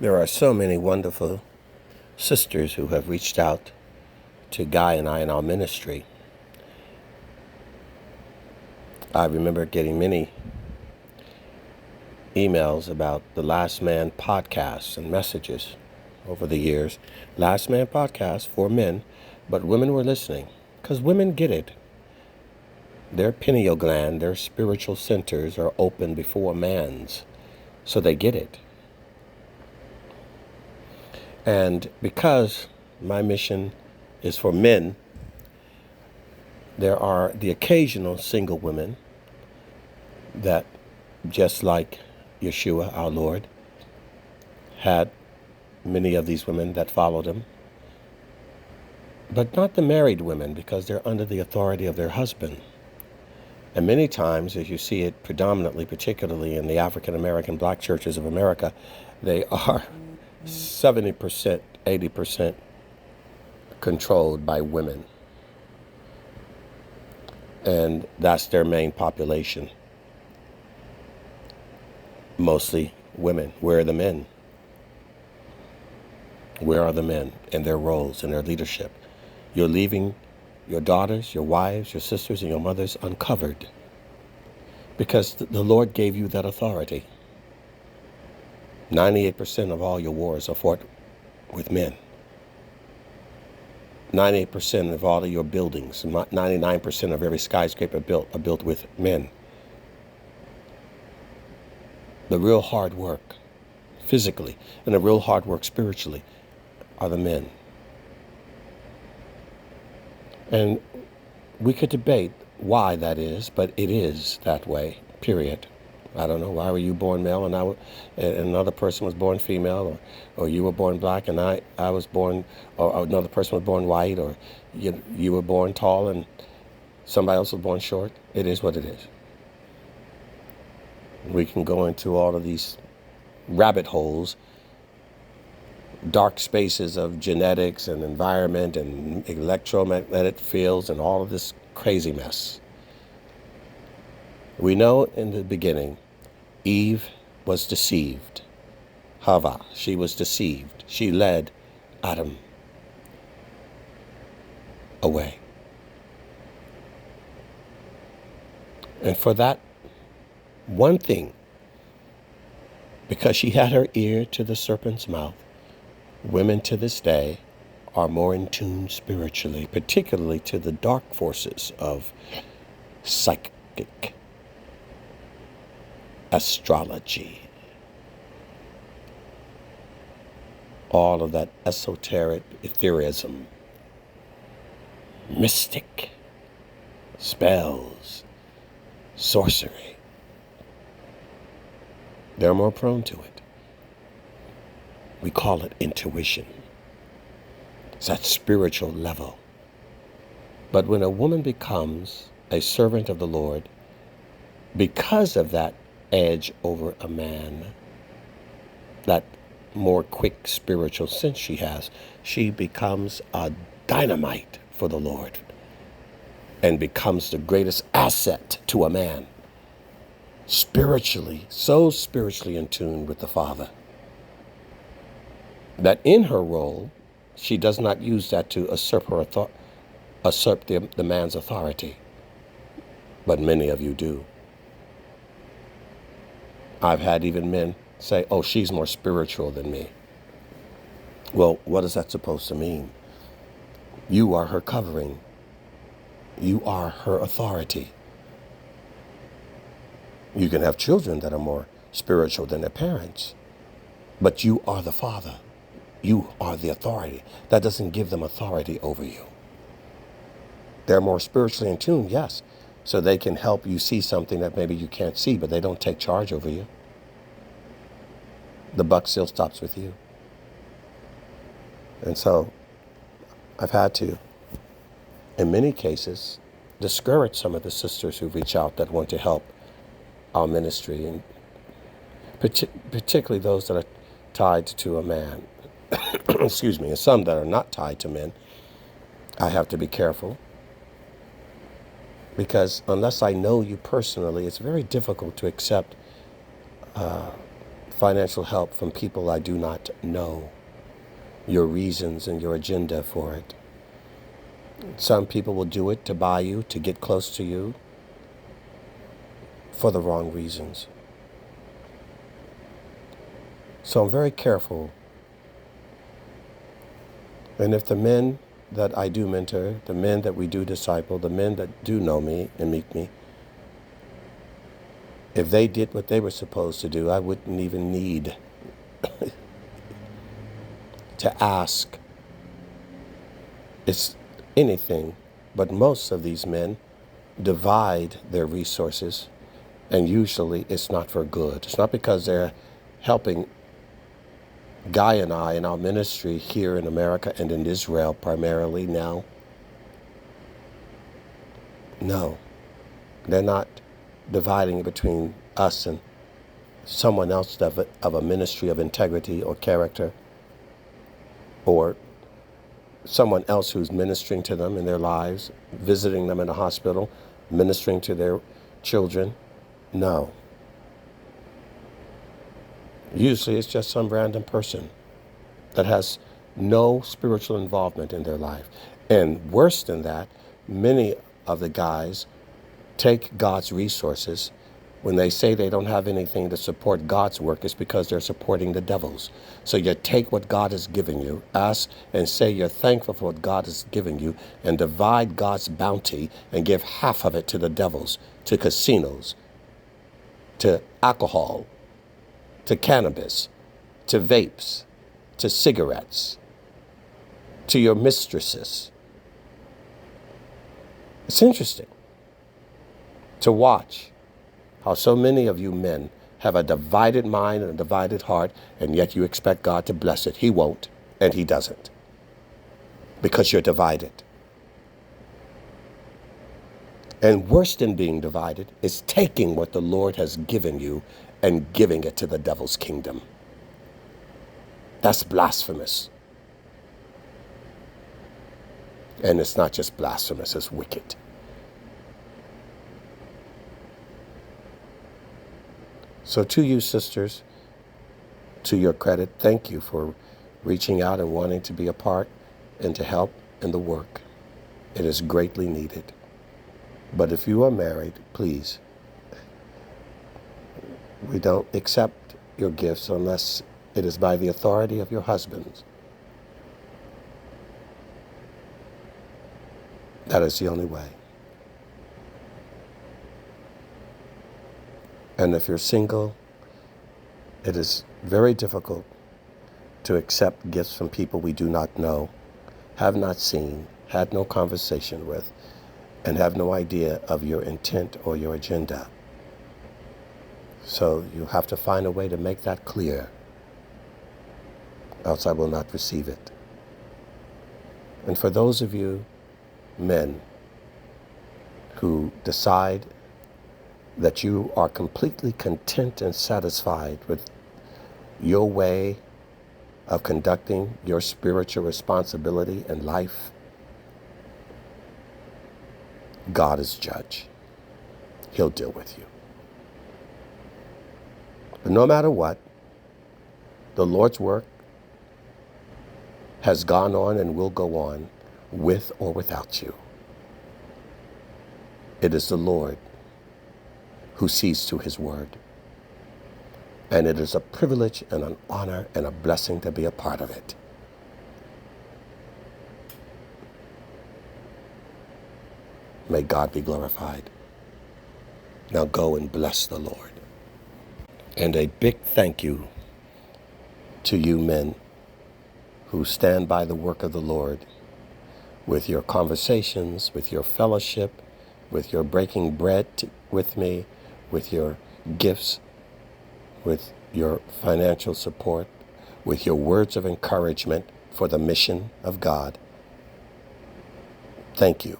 There are so many wonderful sisters who have reached out to Guy and I in our ministry. I remember getting many emails about the Last Man podcast and messages over the years. Last Man podcast for men, but women were listening because women get it. Their pineal gland, their spiritual centers are open before a man's, so they get it. And because my mission is for men, there are the occasional single women that, just like Yeshua, our Lord, had many of these women that followed him, but not the married women because they're under the authority of their husband. And many times, as you see it predominantly, particularly in the African American black churches of America, they are 70%, 80% controlled by women. And that's their main population. Mostly women. Where are the men? Where are the men in their roles, in their leadership? You're leaving your daughters, your wives, your sisters, and your mothers uncovered because the Lord gave you that authority. 98% of all your wars are fought with men. 98% of all of your buildings, 99% of every skyscraper are built with men. The real hard work physically and the real hard work spiritually are the men. And we could debate why that is, but it is that way, period. I don't know, why were you born male and another person was born female, or you were born black and I was born, or another person was born white, or you were born tall and somebody else was born short. It is what it is. We can go into all of these rabbit holes, dark spaces of genetics and environment and electromagnetic fields and all of this crazy mess. We know in the beginning, Eve was deceived. Hava, she was deceived. She led Adam away. And for that one thing, because she had her ear to the serpent's mouth, women to this day are more in tune spiritually, particularly to the dark forces of psychic astrology. All of that esoteric ethereism, mystic, spells, sorcery. They're more prone to it. We call it intuition. It's that spiritual level. But when a woman becomes a servant of the Lord, because of that edge over a man, that more quick spiritual sense she has, she becomes a dynamite for the Lord and becomes the greatest asset to a man. Spiritually, so spiritually in tune with the Father, that in her role, she does not use that to usurp the man's authority. But many of you do. I've had even men say, oh, she's more spiritual than me. Well, what is that supposed to mean? You are her covering. You are her authority. You can have children that are more spiritual than their parents, but you are the Father. You are the authority. That doesn't give them authority over you. They're more spiritually in tune, yes, so they can help you see something that maybe you can't see, but they don't take charge over you. The buck still stops with you. And so I've had to, in many cases, discourage some of the sisters who reach out that want to help our ministry, and particularly those that are tied to a man. Excuse me, and some that are not tied to men. I have to be careful because unless I know you personally, it's very difficult to accept financial help from people I do not know, your reasons and your agenda for it. Some people will do it to buy you, to get close to you, for the wrong reasons. So I'm very careful. And if the men that I do mentor, the men that we do disciple, the men that do know me and meet me, if they did what they were supposed to do, I wouldn't even need to ask. It's anything, but most of these men divide their resources, and usually it's not for good. It's not because they're helping Guy and I in our ministry here in America and in Israel primarily now. No, they're not dividing it between us and someone else of a ministry of integrity or character, or someone else who's ministering to them in their lives, visiting them in a hospital, ministering to their children. No. Usually it's just some random person that has no spiritual involvement in their life. And worse than that, many of the guys take God's resources. When they say they don't have anything to support God's work, it's because they're supporting the devil's. So you take what God has given you, ask and say you're thankful for what God has given you, and divide God's bounty and give half of it to the devil's, to casinos, to alcohol, to cannabis, to vapes, to cigarettes, to your mistresses. It's interesting to watch how so many of you men have a divided mind and a divided heart, and yet you expect God to bless it. He won't, and he doesn't, because you're divided. And worse than being divided is taking what the Lord has given you and giving it to the devil's kingdom. That's blasphemous. And it's not just blasphemous, it's wicked. So to you, sisters, to your credit, thank you for reaching out and wanting to be a part and to help in the work. It is greatly needed. But if you are married, please, we don't accept your gifts unless it is by the authority of your husbands. That is the only way. And if you're single, it is very difficult to accept gifts from people we do not know, have not seen, had no conversation with, and have no idea of your intent or your agenda. So you have to find a way to make that clear, else I will not receive it. And for those of you men who decide that you are completely content and satisfied with your way of conducting your spiritual responsibility in life, God is judge. He'll deal with you. But no matter what, the Lord's work has gone on and will go on with or without you. It is the Lord who sees to his word. And it is a privilege and an honor and a blessing to be a part of it. May God be glorified. Now go and bless the Lord. And a big thank you to you men who stand by the work of the Lord with your conversations, with your fellowship, with your breaking bread with me, with your gifts, with your financial support, with your words of encouragement for the mission of God. Thank you.